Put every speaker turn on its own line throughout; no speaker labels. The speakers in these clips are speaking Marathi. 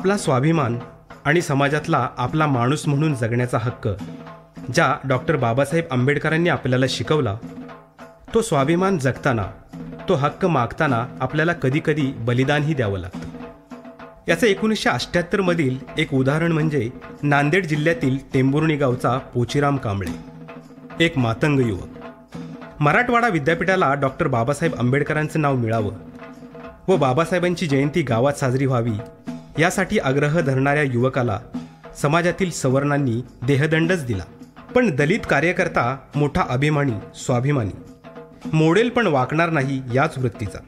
आपला स्वाभिमान आणि समाजातला आपला माणूस म्हणून जगण्याचा हक्क ज्या डॉक्टर बाबासाहेब आंबेडकरांनी आपल्याला शिकवला, तो स्वाभिमान जगताना, तो हक्क मागताना आपल्याला कधीकधी बलिदानही द्यावं लागतं. याचं 1978मधील एक उदाहरण म्हणजे नांदेड जिल्ह्यातील टेंभुर्णी गावचा पोचीराम कांबळे, एक मातंग युवक. मराठवाडा विद्यापीठाला डॉक्टर बाबासाहेब आंबेडकरांचं नाव मिळावं व बाबासाहेबांची जयंती गावात साजरी व्हावी यासाठी आग्रह धरणाऱ्या युवकाला समाजातील सवर्णांनी देहदंडच दिला. पण दलित कार्यकर्ता मोठा अभिमानी, स्वाभिमानी, मोडेल पण वाकणार नाही याच वृत्तीचा.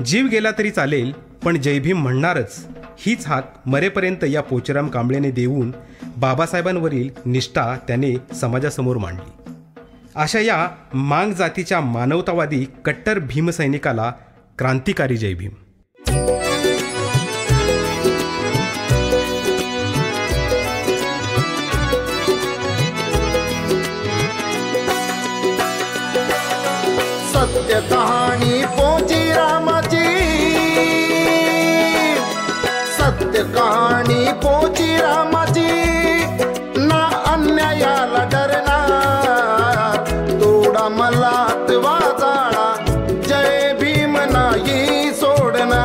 जीव गेला तरी चालेल पण जय भीम म्हणणारच, हीच हाक मरेपर्यंत या पोचीराम कांबळेने देऊन बाबासाहेबांवरील निष्ठा त्याने समाजासमोर मांडली. अशा या मांग जातीच्या मानवतावादी कट्टर भीमसैनिकाला क्रांतिकारी जय भीम.
सत्य कहाणी पोचीरामाची, सत्य कहाणी पोचीरामाची, ना अन्यायाला डरणार, तोडा मलात वाजाळा, जय भीम नाही सोडणार,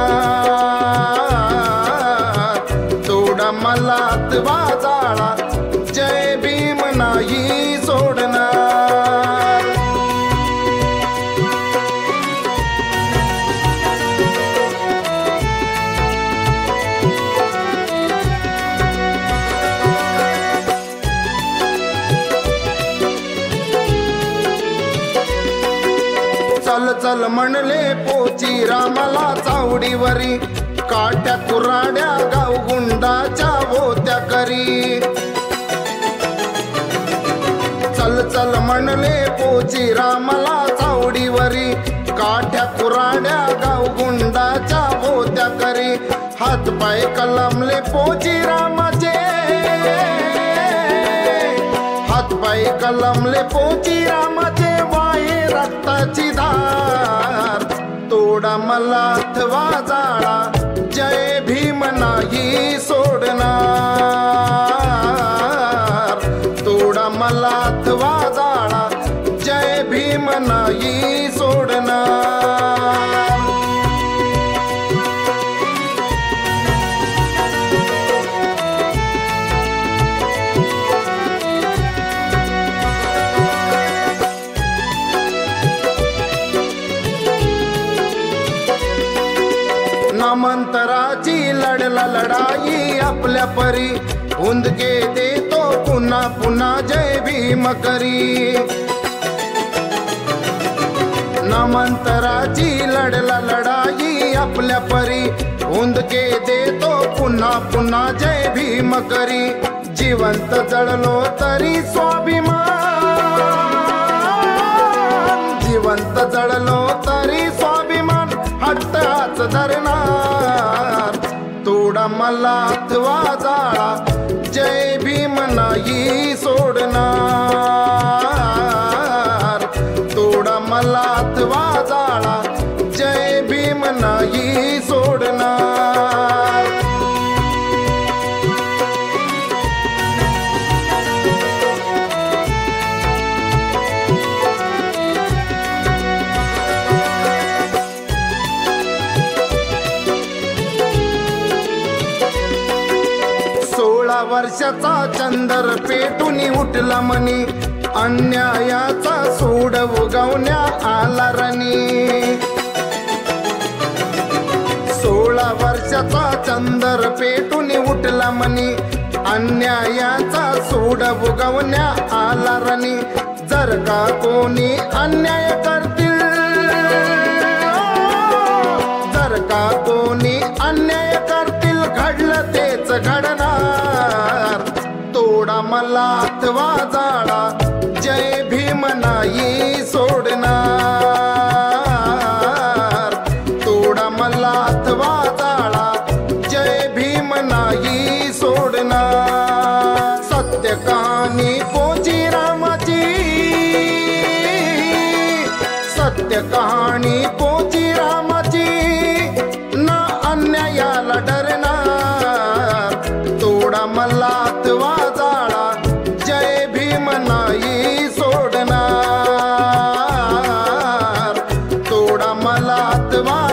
तोडा मलात वाजाळा, जय भीम नाही सोडणार. चल चल म्हणले पोचीरामाला चावडीवरी, काट्या कुराड्या गावगुंडाच्या होत्या करी. चल चल म्हणले पोचीरामाला चावडीवरी, काट्या कुराड्या गावगुंडाच्या होत्या करी. हातपाय कलमले पोचीरामाचे, हातपाय कलमले पोचीरामाचे, वाये रक्ताची धार, तोडा मलात वाजाळा, जय भीम नाही सोडणार, तोडा मलात वाजाळा, जय भीम नाही सोडणार. नामांतराची लढला लढाई आपल्या परी, हुंदके देतो पुन्हा पुन्हा जय भीम करी. नामांतराची लढला लढाई आपल्या परी, हुंदके देतो पुन्हा पुन्हा जय भीम करी. जिवंत जळलो तरी स्वाभिमान, जिवंत जळलो तरी स्वाभिमान, हट्टाच धरणार, तोडा मलात वाजाळा, जय भीम नाही सोडणार, तोडा मलात वाजाळा, जय भीम नाही सोडणार. वर्षाचा चंदर पेटून उठला मनी, अन्यायाचा सूड उगवण्या आला रणी. 16 वर्षाचा चंदर पेटून उठला मनी, अन्यायाचा सूड उगवण्या आला रणी. जर का कोणी अन्याय करतील, जर का कोणी अन्याय करतील, घडलं तेच घडणार, तोडा मलात वाजाळा, जय भीम नाही सोडणार, तोडा मलात वाजाळा, जय भीम नाही सोडणार. सत्य कहाणी पोचीरामाची, सत्य कहाणी पोचीरामाची, ना अन्यायाला डरणार, अथवा